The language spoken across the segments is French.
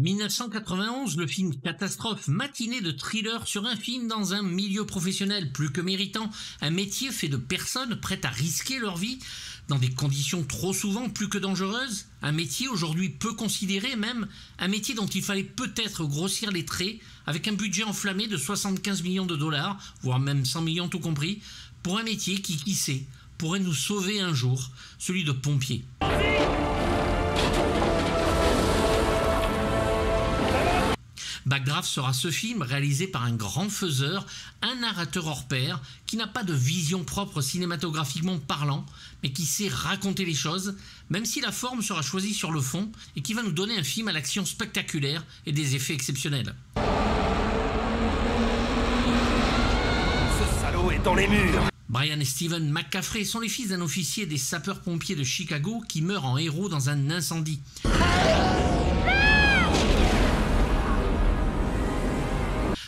1991, le film catastrophe, matinée de thriller sur un film dans un milieu professionnel plus que méritant, un métier fait de personnes prêtes à risquer leur vie dans des conditions trop souvent plus que dangereuses, un métier aujourd'hui peu considéré même, un métier dont il fallait peut-être grossir les traits avec un budget enflammé de 75 millions de dollars, voire même 100 millions tout compris, pour un métier qui sait, pourrait nous sauver un jour, celui de pompier. Backdraft sera ce film réalisé par un grand faiseur, un narrateur hors pair, qui n'a pas de vision propre cinématographiquement parlant, mais qui sait raconter les choses, même si la forme sera choisie sur le fond, et qui va nous donner un film à l'action spectaculaire et des effets exceptionnels. Ce salaud est dans les murs! Brian et Stephen McCaffrey sont les fils d'un officier des sapeurs-pompiers de Chicago qui meurt en héros dans un incendie.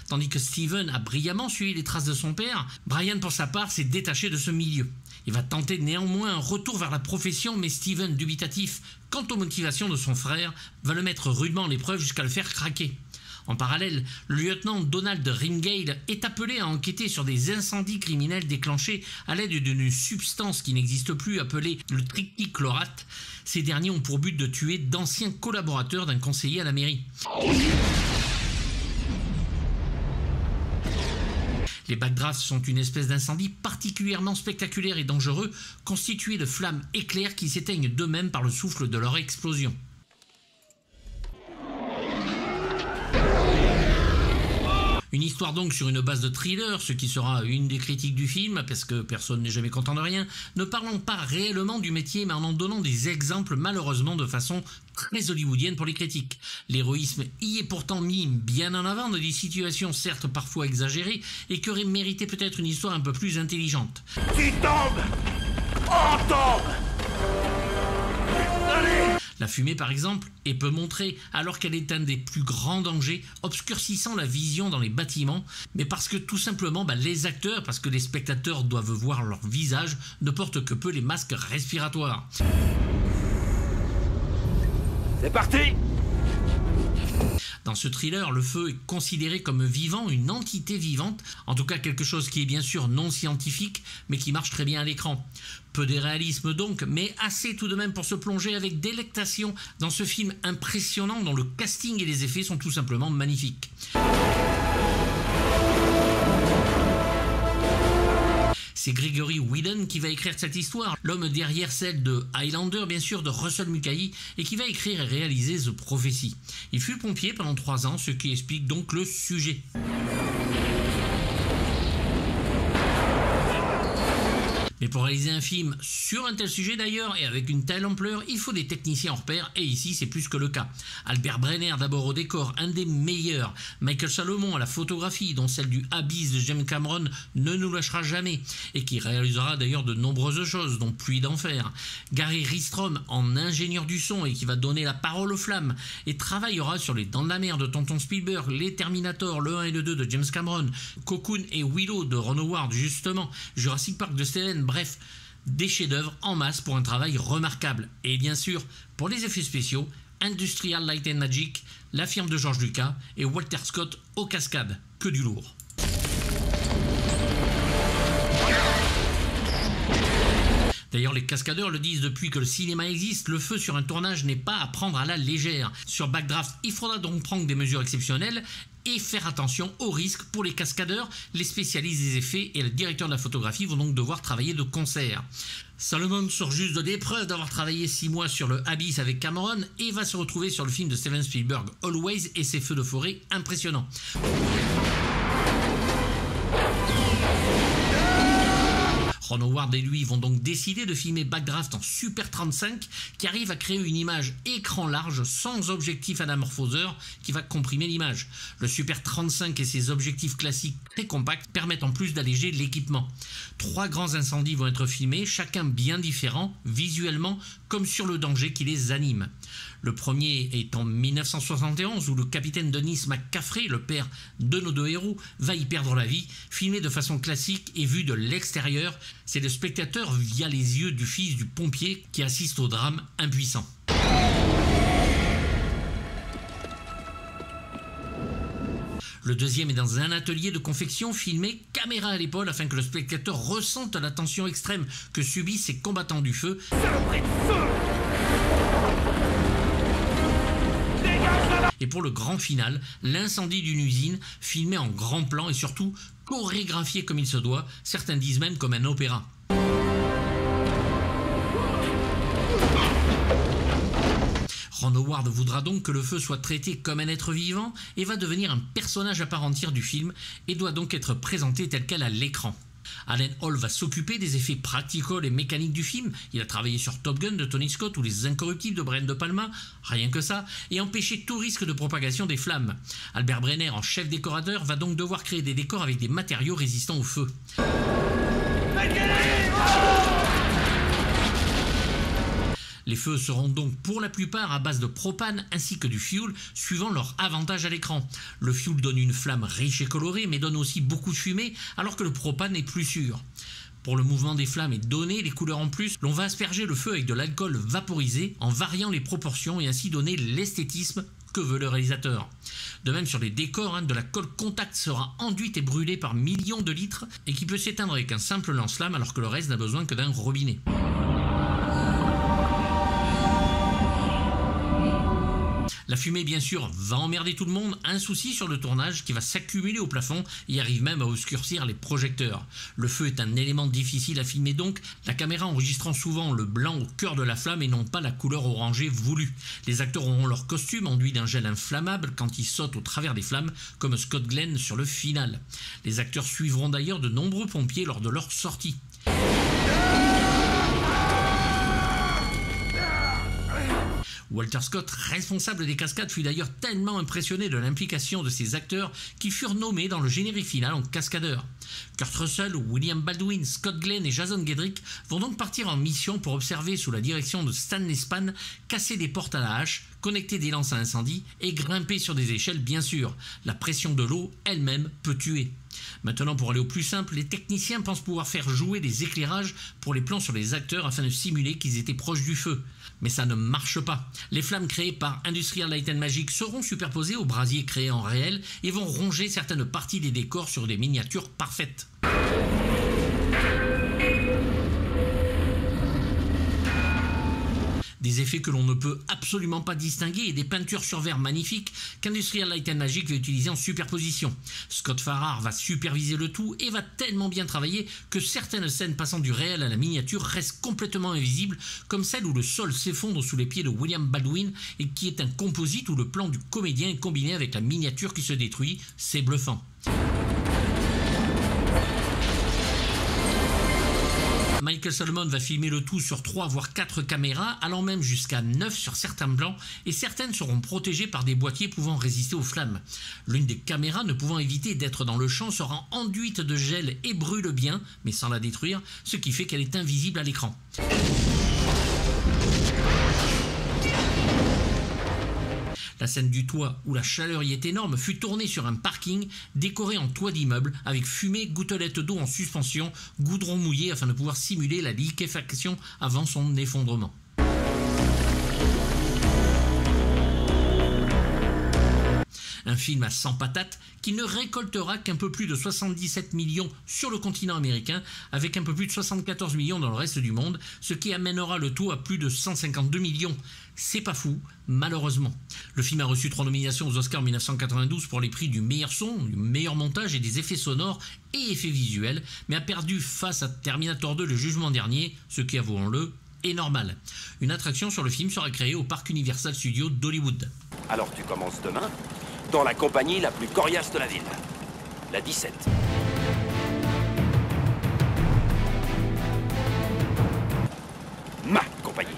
Tandis que Steven a brillamment suivi les traces de son père, Brian pour sa part s'est détaché de ce milieu. Il va tenter néanmoins un retour vers la profession, mais Steven, dubitatif quant aux motivations de son frère, va le mettre rudement à l'épreuve jusqu'à le faire craquer. En parallèle, le lieutenant Donald Ringale est appelé à enquêter sur des incendies criminels déclenchés à l'aide d'une substance qui n'existe plus appelée le trichlorate. Ces derniers ont pour but de tuer d'anciens collaborateurs d'un conseiller à la mairie. Les backdrafts sont une espèce d'incendie particulièrement spectaculaire et dangereux, constitué de flammes éclairs qui s'éteignent d'eux-mêmes par le souffle de leur explosion. Une histoire donc sur une base de thriller, ce qui sera une des critiques du film, parce que personne n'est jamais content de rien, ne parlant pas réellement du métier, mais en donnant des exemples malheureusement de façon très hollywoodienne pour les critiques. L'héroïsme y est pourtant mis bien en avant dans des situations certes parfois exagérées et qui auraient mérité peut-être une histoire un peu plus intelligente. Qui tombe! On tombe! Allez! La fumée par exemple est peu montrée alors qu'elle est un des plus grands dangers, obscurcissant la vision dans les bâtiments, mais parce que tout simplement les acteurs, parce que les spectateurs doivent voir leur visage, ne portent que peu les masques respiratoires. C'est parti! Dans ce thriller, le feu est considéré comme vivant, une entité vivante, en tout cas quelque chose qui est bien sûr non scientifique, mais qui marche très bien à l'écran. Peu de réalisme donc, mais assez tout de même pour se plonger avec délectation dans ce film impressionnant dont le casting et les effets sont tout simplement magnifiques. C'est Gregory Whedon qui va écrire cette histoire, l'homme derrière celle de Highlander, bien sûr, de Russell Mulcahy, et qui va écrire et réaliser The Prophecy. Il fut pompier pendant 3 ans, ce qui explique donc le sujet. Mais pour réaliser un film sur un tel sujet d'ailleurs, et avec une telle ampleur, il faut des techniciens hors pair, et ici c'est plus que le cas. Albert Brenner d'abord au décor, un des meilleurs. Michael Salomon à la photographie, dont celle du Abyss de James Cameron ne nous lâchera jamais, et qui réalisera d'ailleurs de nombreuses choses, dont Pluie d'enfer. Gary Ristrom en ingénieur du son, et qui va donner la parole aux flammes, et travaillera sur Les Dents de la Mer de Tonton Spielberg, Les Terminator, le 1 et le 2 de James Cameron, Cocoon et Willow de Ron Howard justement, Jurassic Park de Steven. Bref, des chefs-d'œuvre en masse pour un travail remarquable. Et bien sûr, pour les effets spéciaux, Industrial Light and Magic, la firme de George Lucas et Walter Scott aux cascades. Que du lourd. D'ailleurs, les cascadeurs le disent depuis que le cinéma existe, le feu sur un tournage n'est pas à prendre à la légère. Sur Backdraft, il faudra donc prendre des mesures exceptionnelles et faire attention aux risques pour les cascadeurs. Les spécialistes des effets et le directeur de la photographie vont donc devoir travailler de concert. Salomon sort juste de l'épreuve d'avoir travaillé 6 mois sur le Abyss avec Cameron et va se retrouver sur le film de Steven Spielberg, Always, et ses feux de forêt impressionnants. Ron Howard et lui vont donc décider de filmer Backdraft en Super 35 qui arrive à créer une image écran large sans objectif anamorphoseur qui va comprimer l'image. Le Super 35 et ses objectifs classiques très compacts permettent en plus d'alléger l'équipement. 3 grands incendies vont être filmés, chacun bien différent, visuellement comme sur le danger qui les anime. Le premier est en 1971 où le capitaine Dennis McCaffrey, le père de nos 2 héros, va y perdre la vie, filmé de façon classique et vu de l'extérieur. C'est le spectateur via les yeux du fils du pompier qui assiste au drame impuissant. Le deuxième est dans un atelier de confection filmé caméra à l'épaule afin que le spectateur ressente la tension extrême que subissent ces combattants du feu. Saloperie de feu! Dégage là-bas! Et pour le grand final, l'incendie d'une usine filmé en grand plan et surtout chorégraphié comme il se doit, certains disent même comme un opéra. Ron Howard voudra donc que le feu soit traité comme un être vivant et va devenir un personnage à part entière du film et doit donc être présenté tel quel à l'écran. Alan Hall va s'occuper des effets practical et mécaniques du film. Il a travaillé sur Top Gun de Tony Scott ou Les Incorruptibles de Brian De Palma, rien que ça, et empêcher tout risque de propagation des flammes. Albert Brenner, en chef décorateur, va donc devoir créer des décors avec des matériaux résistants au feu. Les feux seront donc pour la plupart à base de propane ainsi que du fioul, suivant leur avantage à l'écran. Le fioul donne une flamme riche et colorée, mais donne aussi beaucoup de fumée, alors que le propane est plus sûr. Pour le mouvement des flammes et donner les couleurs en plus, l'on va asperger le feu avec de l'alcool vaporisé en variant les proportions et ainsi donner l'esthétisme que veut le réalisateur. De même sur les décors, de la colle contact sera enduite et brûlée par millions de litres et qui peut s'éteindre avec un simple lance-flamme alors que le reste n'a besoin que d'un robinet. La fumée, bien sûr, va emmerder tout le monde, un souci sur le tournage qui va s'accumuler au plafond et arrive même à obscurcir les projecteurs. Le feu est un élément difficile à filmer donc, la caméra enregistrant souvent le blanc au cœur de la flamme et non pas la couleur orangée voulue. Les acteurs auront leur costume enduit d'un gel inflammable quand ils sautent au travers des flammes, comme Scott Glenn sur le final. Les acteurs suivront d'ailleurs de nombreux pompiers lors de leur sortie. Walter Scott, responsable des cascades, fut d'ailleurs tellement impressionné de l'implication de ces acteurs qui furent nommés dans le générique final en cascadeurs. Kurt Russell, William Baldwin, Scott Glenn et Jason Gedrick vont donc partir en mission pour observer sous la direction de Stanley Span casser des portes à la hache, connecter des lances à incendie et grimper sur des échelles bien sûr. La pression de l'eau elle-même peut tuer. Maintenant, pour aller au plus simple, les techniciens pensent pouvoir faire jouer des éclairages pour les plans sur les acteurs afin de simuler qu'ils étaient proches du feu. Mais ça ne marche pas. Les flammes créées par Industrial Light and Magic seront superposées aux brasiers créés en réel et vont ronger certaines parties des décors sur des miniatures parfaites. Des effets que l'on ne peut absolument pas distinguer et des peintures sur verre magnifiques qu'Industrial Light and Magic va utiliser en superposition. Scott Farrar va superviser le tout et va tellement bien travailler que certaines scènes passant du réel à la miniature restent complètement invisibles, comme celle où le sol s'effondre sous les pieds de William Baldwin et qui est un composite où le plan du comédien est combiné avec la miniature qui se détruit. C'est bluffant. Michael Salomon va filmer le tout sur 3 voire 4 caméras, allant même jusqu'à 9 sur certains plans, et certaines seront protégées par des boîtiers pouvant résister aux flammes. L'une des caméras, ne pouvant éviter d'être dans le champ, sera enduite de gel et brûle bien, mais sans la détruire, ce qui fait qu'elle est invisible à l'écran. La scène du toit, où la chaleur y est énorme, fut tournée sur un parking décoré en toit d'immeuble avec fumée, gouttelettes d'eau en suspension, goudron mouillé afin de pouvoir simuler la liquéfaction avant son effondrement. Un film à 100 patates qui ne récoltera qu'un peu plus de 77 millions sur le continent américain avec un peu plus de 74 millions dans le reste du monde, ce qui amènera le tout à plus de 152 millions. C'est pas fou, malheureusement. Le film a reçu 3 nominations aux Oscars 1992 pour les prix du meilleur son, du meilleur montage et des effets sonores et effets visuels, mais a perdu face à Terminator 2 le jugement dernier, ce qui, avouons-le, est normal. Une attraction sur le film sera créée au parc Universal Studios d'Hollywood. Alors tu commences demain dans la compagnie la plus coriace de la ville, la 17. Ma compagnie.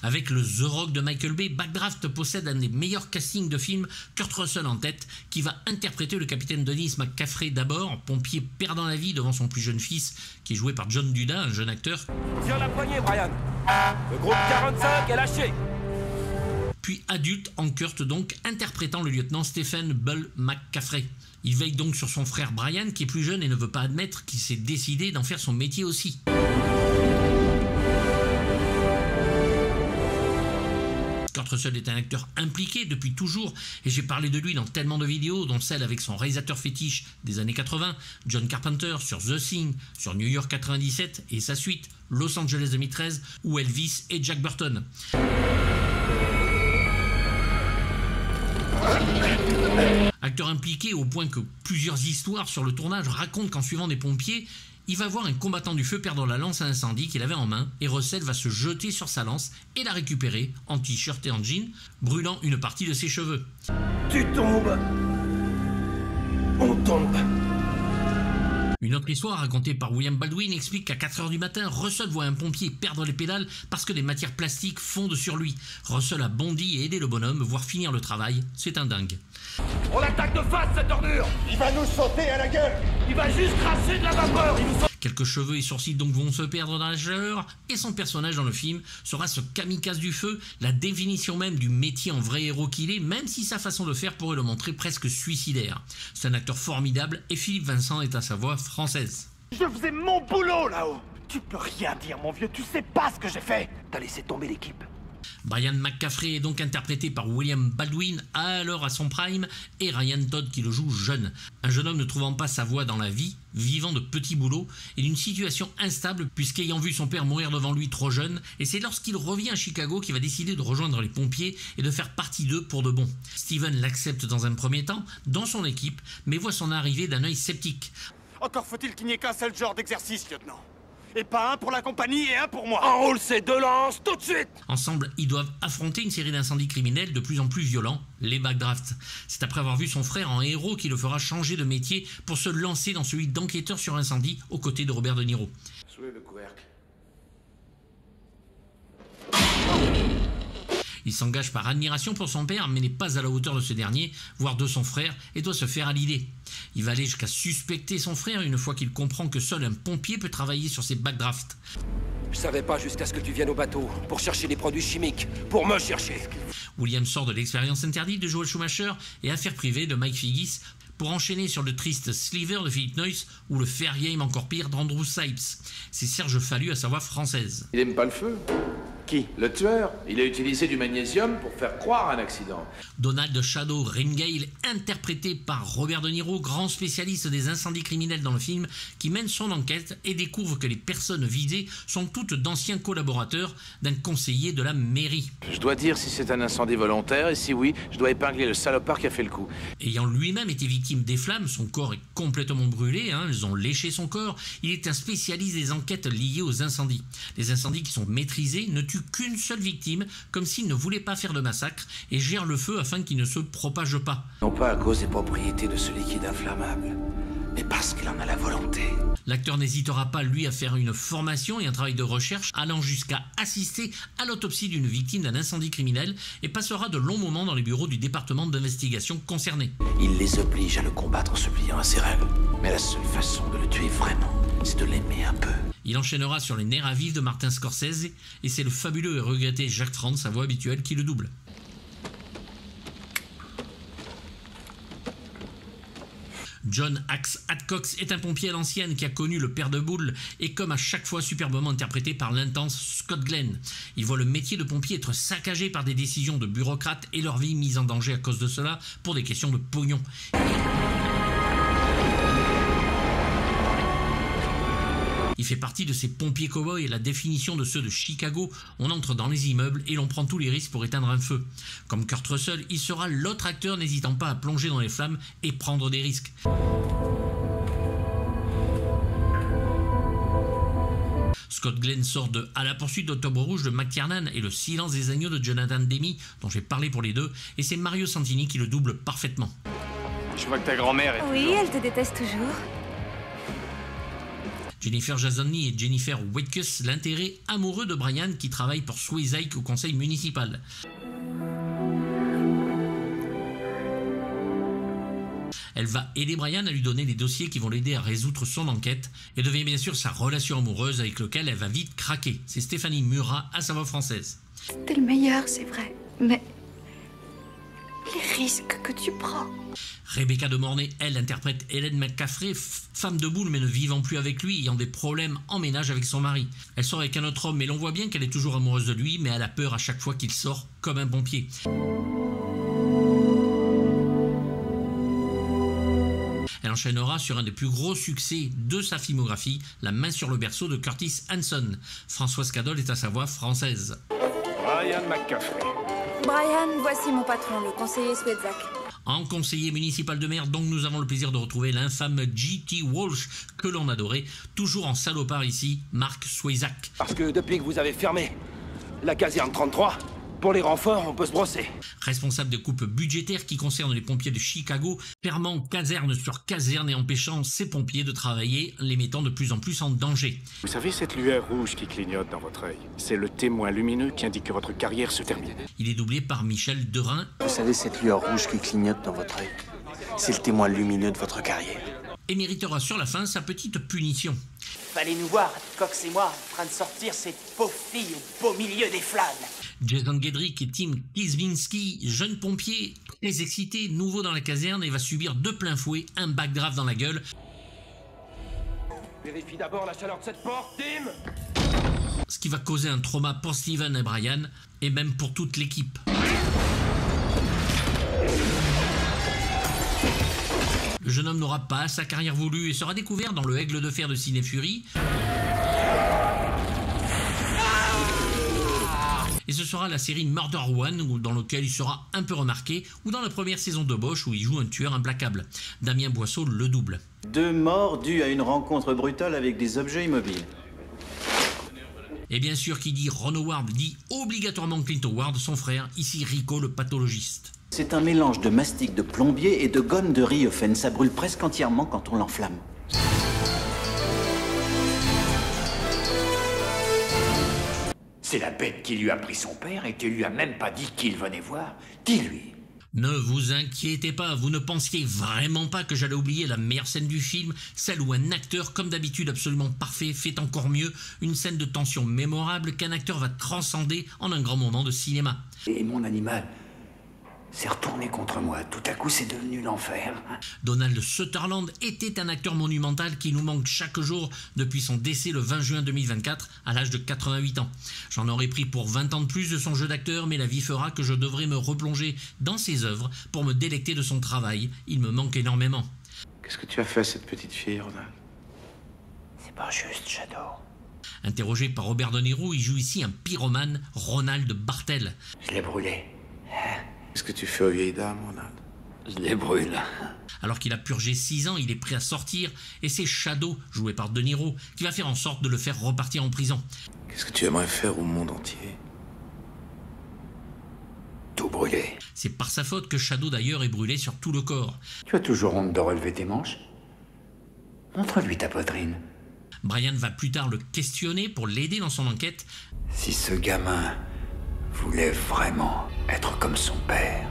Avec le The Rock de Michael Bay, Backdraft possède un des meilleurs castings de films, Kurt Russell en tête, qui va interpréter le capitaine Dennis McCaffrey d'abord, pompier perdant la vie devant son plus jeune fils, qui est joué par John Duda, un jeune acteur. Tire la poignée, Brian. Le groupe 45 est lâché. Puis adulte en Kurt donc, interprétant le lieutenant Stephen Bull McCaffrey. Il veille donc sur son frère Brian, qui est plus jeune et ne veut pas admettre qu'il s'est décidé d'en faire son métier aussi. Kurt Russell est un acteur impliqué depuis toujours et j'ai parlé de lui dans tellement de vidéos, dont celle avec son réalisateur fétiche des années 80, John Carpenter, sur The Thing, sur New York 97 et sa suite, Los Angeles 2013 ou Elvis et Jack Burton. Acteur impliqué au point que plusieurs histoires sur le tournage racontent qu'en suivant des pompiers, il va voir un combattant du feu perdre la lance à incendie qu'il avait en main et Russell va se jeter sur sa lance et la récupérer en t-shirt et en jean, brûlant une partie de ses cheveux. Tu tombes. On tombe. Une autre histoire racontée par William Baldwin explique qu'à 4 h du matin, Russell voit un pompier perdre les pédales parce que des matières plastiques fondent sur lui. Russell a bondi et aidé le bonhomme, voire finir le travail. C'est un dingue. On attaque de face cette ordure. Il va nous sauter à la gueule. Il va juste cracher de la vapeur. Quelques cheveux et sourcils donc vont se perdre dans la chaleur et son personnage dans le film sera ce kamikaze du feu, la définition même du métier en vrai héros qu'il est, même si sa façon de faire pourrait le montrer presque suicidaire. C'est un acteur formidable et Philippe Vincent est à sa voix française. Je faisais mon boulot là-haut. Tu peux rien dire mon vieux, tu sais pas ce que j'ai fait. T'as laissé tomber l'équipe. Brian McCaffrey est donc interprété par William Baldwin, alors à son prime, et Ryan Todd qui le joue jeune. Un jeune homme ne trouvant pas sa voie dans la vie, vivant de petits boulots, et d'une situation instable puisqu'ayant vu son père mourir devant lui trop jeune, et c'est lorsqu'il revient à Chicago qu'il va décider de rejoindre les pompiers et de faire partie d'eux pour de bon. Steven l'accepte dans un premier temps, dans son équipe, mais voit son arrivée d'un œil sceptique. Encore faut-il qu'il n'y ait qu'un seul genre d'exercice, lieutenant. Et pas un pour la compagnie et un pour moi. Enroule ces deux lances tout de suite. Ensemble, ils doivent affronter une série d'incendies criminels de plus en plus violents, les backdrafts. C'est après avoir vu son frère en héros qu'il le fera changer de métier pour se lancer dans celui d'enquêteur sur incendie aux côtés de Robert De Niro. Soulève le couvercle. Il s'engage par admiration pour son père, mais n'est pas à la hauteur de ce dernier, voire de son frère, et doit se faire à l'idée. Il va aller jusqu'à suspecter son frère une fois qu'il comprend que seul un pompier peut travailler sur ces backdrafts. Je savais pas jusqu'à ce que tu viennes au bateau pour chercher des produits chimiques, pour me chercher. William sort de L'expérience interdite de Joel Schumacher et Affaires privées de Mike Figgis pour enchaîner sur le triste Sliver de Philip Noyce ou le Fair Game encore pire d'Andrew Sipes. C'est Serge Fallu à sa voix française. Il aime pas le feu. Qui? Le tueur, il a utilisé du magnésium pour faire croire un accident. Donald Shadow Ringale, interprété par Robert De Niro, grand spécialiste des incendies criminels dans le film, qui mène son enquête et découvre que les personnes visées sont toutes d'anciens collaborateurs d'un conseiller de la mairie. Je dois dire si c'est un incendie volontaire et si oui, je dois épingler le salopard qui a fait le coup. Ayant lui-même été victime des flammes, son corps est complètement brûlé, elles ont léché son corps, il est un spécialiste des enquêtes liées aux incendies. Les incendies qui sont maîtrisés ne tuent qu'une seule victime, comme s'il ne voulait pas faire de massacre, et gère le feu afin qu'il ne se propage pas. Non pas à cause des propriétés de ce liquide inflammable, mais parce qu'il en a la volonté. L'acteur n'hésitera pas, lui, à faire une formation et un travail de recherche allant jusqu'à assister à l'autopsie d'une victime d'un incendie criminel et passera de longs moments dans les bureaux du département d'investigation concerné. Il les oblige à le combattre en se pliant à ses règles. Mais la seule façon de le tuer vraiment, c'est de l'aimer un peu. Il enchaînera sur les nerfs à vif de Martin Scorsese et c'est le fabuleux et regretté Jacques Tran, sa voix habituelle, qui le double. John Axe Adcox est un pompier à l'ancienne qui a connu le père de boule et comme à chaque fois superbement interprété par l'intense Scott Glenn. Il voit le métier de pompier être saccagé par des décisions de bureaucrates et leur vie mise en danger à cause de cela pour des questions de pognon. Il fait partie de ces pompiers cow-boys et la définition de ceux de Chicago. On entre dans les immeubles et l'on prend tous les risques pour éteindre un feu. Comme Kurt Russell, il sera l'autre acteur n'hésitant pas à plonger dans les flammes et prendre des risques. Scott Glenn sort de À la poursuite d'Octobre Rouge de McTiernan et Le silence des agneaux de Jonathan Demme, dont j'ai parlé pour les deux, et c'est Mario Santini qui le double parfaitement. Je vois que ta grand-mère est Oui, elle te déteste toujours. Jennifer Jason Leigh et Jennifer Weitkus, l'intérêt amoureux de Brian qui travaille pour Sweezyke au conseil municipal. Elle va aider Brian à lui donner les dossiers qui vont l'aider à résoudre son enquête et devient bien sûr sa relation amoureuse avec laquelle elle va vite craquer. C'est Stéphanie Murat à sa voix française. T'es le meilleur, c'est vrai, mais Les risques que tu prends. Rebecca de Mornay, elle, interprète Hélène McCaffrey, femme de boule mais ne vivant plus avec lui, ayant des problèmes en ménage avec son mari. Elle sort avec un autre homme, mais l'on voit bien qu'elle est toujours amoureuse de lui, mais elle a peur à chaque fois qu'il sort comme un pompier. Elle enchaînera sur un des plus gros succès de sa filmographie, La main sur le berceau de Curtis Hanson. Françoise Cadol est à sa voix française. Brian McCaffrey. Brian, voici mon patron, le conseiller Swedzak. En conseiller municipal de maire, donc nous avons le plaisir de retrouver l'infâme G.T. Walsh, que l'on adorait, toujours en salopard ici, Mark Swayzak. Parce que depuis que vous avez fermé la caserne 33, pour les renforts, on peut se brosser. Responsable de coupes budgétaires qui concernent les pompiers de Chicago, fermant caserne sur caserne et empêchant ces pompiers de travailler, les mettant de plus en plus en danger. Vous savez cette lueur rouge qui clignote dans votre œil? C'est le témoin lumineux qui indique que votre carrière se termine. Il est doublé par Michel Derain. Vous savez cette lueur rouge qui clignote dans votre œil? C'est le témoin lumineux de votre carrière. Et méritera sur la fin sa petite punition. Fallait nous voir, Cox et moi, en train de sortir cette pauvre fille au beau milieu des flammes. Jason Gedrick et Tim Kizminski, jeune pompier, très excité, nouveau dans la caserne et va subir de plein fouet un backdraft dans la gueule. Vérifie d'abord la chaleur de cette porte, Tim. Ce qui va causer un trauma pour Steven et Brian, et même pour toute l'équipe. Le jeune homme n'aura pas sa carrière voulue et sera découvert dans le Aigle de fer de Ciné Fury. Et ce sera la série Murder One, dans laquelle il sera un peu remarqué, ou dans la première saison de Bosch, où il joue un tueur implacable. Damien Boisseau le double. 2 morts dues à une rencontre brutale avec des objets immobiles. Et bien sûr, qui dit Ron Howard dit obligatoirement Clint Howard, son frère, ici Rico le pathologiste. C'est un mélange de mastic de plombier et de gomme de Riofen. Ça brûle presque entièrement quand on l'enflamme. C'est la bête qui lui a pris son père et qui lui a même pas dit qu'il venait voir. Dis-lui. Ne vous inquiétez pas, vous ne pensiez vraiment pas que j'allais oublier la meilleure scène du film, celle où un acteur, comme d'habitude absolument parfait, fait encore mieux, une scène de tension mémorable qu'un acteur va transcender en un grand moment de cinéma. Et mon animal s'est retourné contre moi. Tout à coup, c'est devenu l'enfer. Donald Sutherland était un acteur monumental qui nous manque chaque jour depuis son décès le 20 juin 2024 à l'âge de 88 ans. J'en aurais pris pour 20 ans de plus de son jeu d'acteur, mais la vie fera que je devrais me replonger dans ses œuvres pour me délecter de son travail. Il me manque énormément. Qu'est-ce que tu as fait à cette petite fille, Ronald? C'est pas juste, Shadow. Interrogé par Robert De Niro, il joue ici un pyromane, Ronald Bartel. Je l'ai brûlé. Qu'est-ce que tu fais aux vieilles dames, Ronald? Je les brûle. Alors qu'il a purgé 6 ans, il est prêt à sortir, et c'est Shadow, joué par De Niro, qui va faire en sorte de le faire repartir en prison. Qu'est-ce que tu aimerais faire au monde entier? Tout brûler. C'est par sa faute que Shadow d'ailleurs est brûlé sur tout le corps. Tu as toujours honte de relever tes manches? Montre-lui ta poitrine. Brian va plus tard le questionner pour l'aider dans son enquête. Si ce gamin voulait vraiment être comme son père.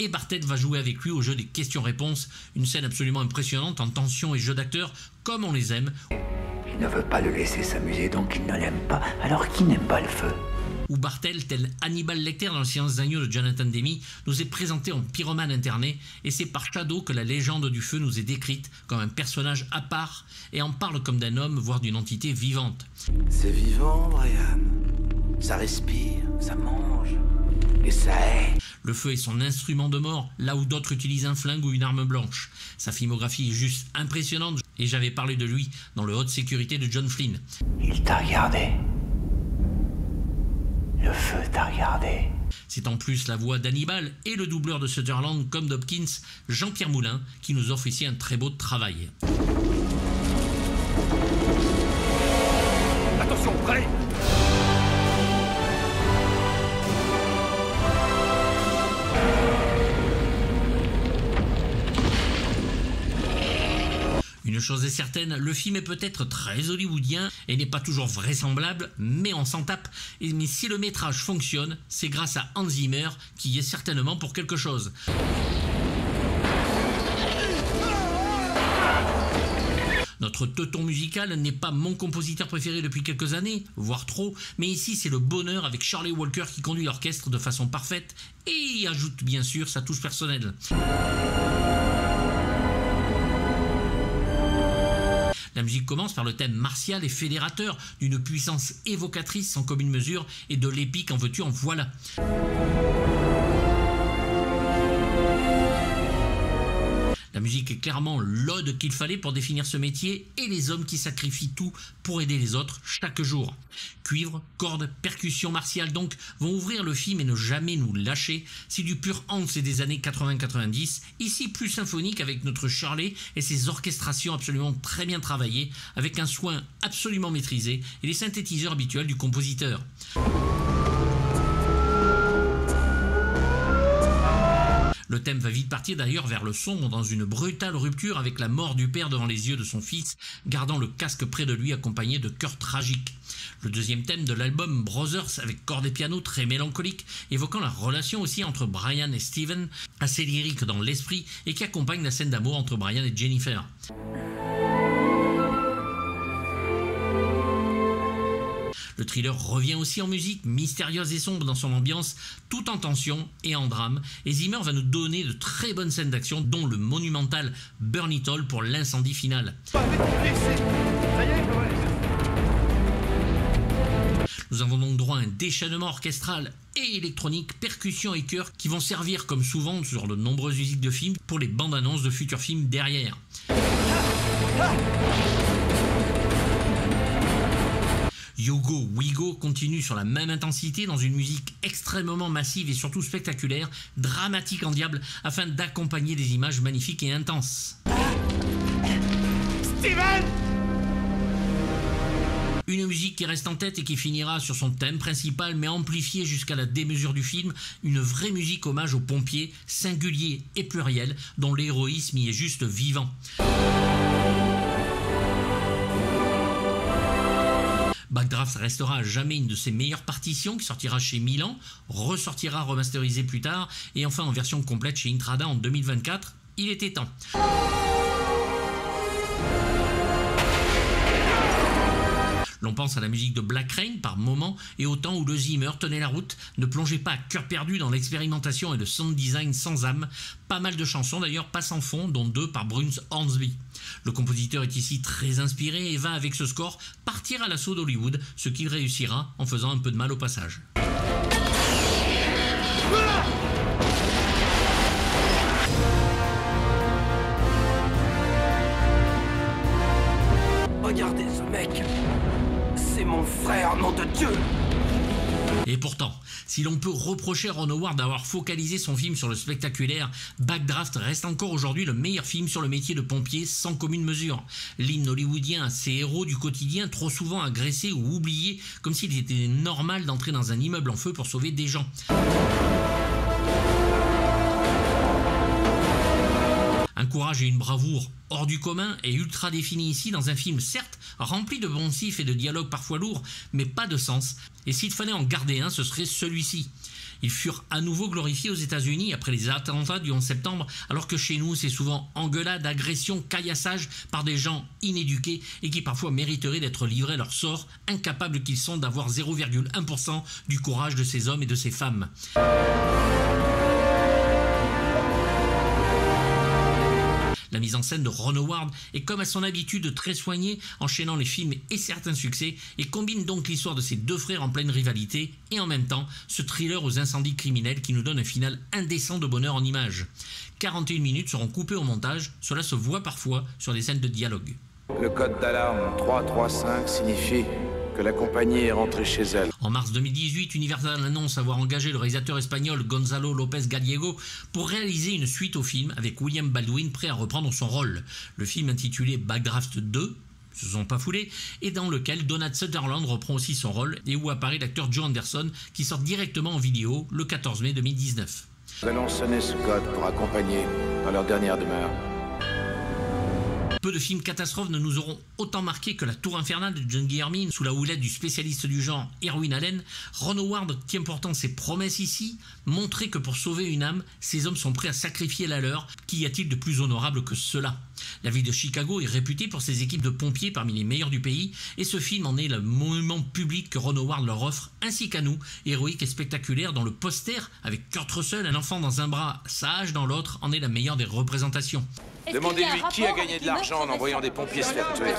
Et Bartel va jouer avec lui au jeu des questions-réponses, une scène absolument impressionnante en tension et jeu d'acteur comme on les aime. Il ne veut pas le laisser s'amuser, donc il ne l'aime pas. Alors qui n'aime pas le feu? Où Bartel, tel Hannibal Lecter dans Le Silence des agneaux de Jonathan Demme, nous est présenté en pyromane interné, et c'est par Shadow que la légende du feu nous est décrite comme un personnage à part, et en parle comme d'un homme, voire d'une entité vivante. C'est vivant, Brian. Ça respire, ça mange, et ça hait. Le feu est son instrument de mort, là où d'autres utilisent un flingue ou une arme blanche. Sa filmographie est juste impressionnante, et j'avais parlé de lui dans le Haute Sécurité de John Flynn. Il t'a regardé. Le feu t'a regardé. C'est en plus la voix d'Hannibal et le doubleur de Sutherland comme d'Hopkins, Jean-Pierre Moulin, qui nous offre ici un très beau travail. Attention, prêt? Une chose est certaine, le film est peut-être très hollywoodien et n'est pas toujours vraisemblable, mais on s'en tape. Mais si le métrage fonctionne, c'est grâce à Hans Zimmer, qui y est certainement pour quelque chose. Notre teuton musical n'est pas mon compositeur préféré depuis quelques années, voire trop, mais ici c'est le bonheur avec Charlie Walker qui conduit l'orchestre de façon parfaite et ajoute bien sûr sa touche personnelle. La musique commence par le thème martial et fédérateur, d'une puissance évocatrice sans commune mesure et de l'épique en veux-tu en voilà. La musique est clairement l'ode qu'il fallait pour définir ce métier et les hommes qui sacrifient tout pour aider les autres chaque jour. Cuivre, cordes, percussions martiales donc vont ouvrir le film et ne jamais nous lâcher. C'est du pur Hans et des années 80-90, ici plus symphonique avec notre Shirley et ses orchestrations absolument très bien travaillées, avec un soin absolument maîtrisé et les synthétiseurs habituels du compositeur. Le thème va vite partir d'ailleurs vers le sombre dans une brutale rupture avec la mort du père devant les yeux de son fils, gardant le casque près de lui accompagné de chœurs tragiques. Le deuxième thème de l'album, Brothers, avec cordes et piano très mélancolique, évoquant la relation aussi entre Brian et Steven, assez lyrique dans l'esprit et qui accompagne la scène d'amour entre Brian et Jennifer. Le thriller revient aussi en musique, mystérieuse et sombre dans son ambiance, tout en tension et en drame, et Zimmer va nous donner de très bonnes scènes d'action, dont le monumental Burn It All pour l'incendie final. Nous avons donc droit à un déchaînement orchestral et électronique, percussions et chœurs qui vont servir, comme souvent sur de nombreuses musiques de films, pour les bandes annonces de futurs films derrière. You Go, We Go continue sur la même intensité dans une musique extrêmement massive et surtout spectaculaire, dramatique en diable, afin d'accompagner des images magnifiques et intenses. Steven! Une musique qui reste en tête et qui finira sur son thème principal mais amplifié jusqu'à la démesure du film, une vraie musique hommage aux pompiers, singulier et pluriel, dont l'héroïsme y est juste vivant. Backdraft restera à jamais une de ses meilleures partitions qui sortira chez Milan, ressortira remasterisée plus tard et enfin en version complète chez Intrada en 2024. Il était temps. L'on pense à la musique de Black Rain par moments et au temps où le Zimmer tenait la route, ne plongeait pas à cœur perdu dans l'expérimentation et le sound design sans âme. Pas mal de chansons d'ailleurs passent en fond, dont 2 par Bruce Hornsby. Le compositeur est ici très inspiré et va avec ce score partir à l'assaut d'Hollywood, ce qu'il réussira en faisant un peu de mal au passage. Regardez ce mec. C'est mon frère, nom de Dieu. Et pourtant, si l'on peut reprocher à Ron Howard d'avoir focalisé son film sur le spectaculaire, Backdraft reste encore aujourd'hui le meilleur film sur le métier de pompier sans commune mesure. L'hymne hollywoodien à ces héros du quotidien trop souvent agressés ou oubliés, comme s'il était normal d'entrer dans un immeuble en feu pour sauver des gens. Un courage et une bravoure hors du commun et ultra définis ici dans un film certes rempli de poncifs et de dialogues parfois lourds, mais pas de sens. Et s'il fallait en garder un, ce serait celui-ci. Ils furent à nouveau glorifiés aux États-Unis après les attentats du 11 septembre, alors que chez nous c'est souvent engueulade, agression, caillassage par des gens inéduqués et qui parfois mériteraient d'être livrés à leur sort, incapables qu'ils sont d'avoir 0,1% du courage de ces hommes et de ces femmes. La mise en scène de Ron Howard est comme à son habitude très soignée, enchaînant les films et certains succès, et combine donc l'histoire de ces deux frères en pleine rivalité, et en même temps ce thriller aux incendies criminels qui nous donne un final indécent de bonheur en images. 41 minutes seront coupées au montage, cela se voit parfois sur des scènes de dialogue. Le code d'alarme 335 signifie que la compagnie est rentrée chez elle. En mars 2018, Universal annonce avoir engagé le réalisateur espagnol Gonzalo López Gallego pour réaliser une suite au film avec William Baldwin prêt à reprendre son rôle. Le film intitulé Backdraft 2, se sont pas foulés, et dans lequel Donald Sutherland reprend aussi son rôle et où apparaît l'acteur Joe Anderson qui sort directement en vidéo le 14 mai 2019. Nous allons sonner ce code pour accompagner dans leur dernière demeure. Peu de films catastrophes ne nous auront autant marqué que La Tour Infernale de John Guillermin sous la houlette du spécialiste du genre Irwin Allen. Ron Howard tient pourtant ses promesses ici, montrer que pour sauver une âme, ces hommes sont prêts à sacrifier la leur. Qu'y a-t-il de plus honorable que cela ? La ville de Chicago est réputée pour ses équipes de pompiers parmi les meilleures du pays, et ce film en est le monument public que Ron Howard leur offre, ainsi qu'à nous, héroïque et spectaculaire, dont le poster, avec Kurt Russell, un enfant dans un bras, Sage dans l'autre, en est la meilleure des représentations. Demandez-lui qui a gagné de l'argent en envoyant des pompiers se faire tuer.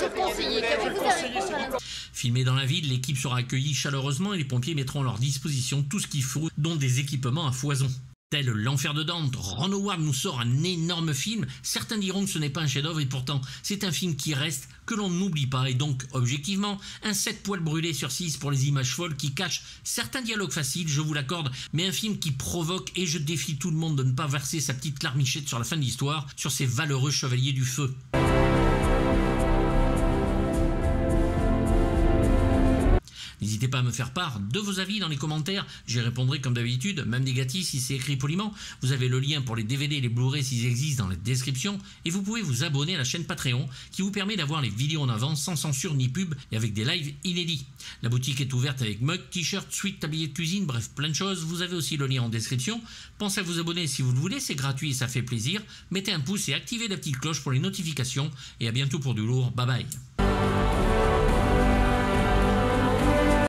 Filmé dans la ville, l'équipe sera accueillie chaleureusement et les pompiers mettront à leur disposition tout ce qu'il faut, dont des équipements à foison. Tel l'enfer de Dante, Ron Howard nous sort un énorme film. Certains diront que ce n'est pas un chef-d'œuvre et pourtant c'est un film qui reste, que l'on n'oublie pas et donc objectivement un 7 poils brûlés sur 6 pour les images folles qui cachent certains dialogues faciles, je vous l'accorde, mais un film qui provoque et je défie tout le monde de ne pas verser sa petite larmichette sur la fin de l'histoire, sur ces valeureux chevaliers du feu. N'hésitez pas à me faire part de vos avis dans les commentaires, j'y répondrai comme d'habitude, même négatif si c'est écrit poliment. Vous avez le lien pour les DVD et les Blu-ray s'ils existent dans la description, et vous pouvez vous abonner à la chaîne Patreon qui vous permet d'avoir les vidéos en avance sans censure ni pub et avec des lives inédits. La boutique est ouverte avec mug, t-shirt, suite, tablier de cuisine, bref plein de choses, vous avez aussi le lien en description. Pensez à vous abonner si vous le voulez, c'est gratuit et ça fait plaisir. Mettez un pouce et activez la petite cloche pour les notifications, et à bientôt pour du lourd, bye bye.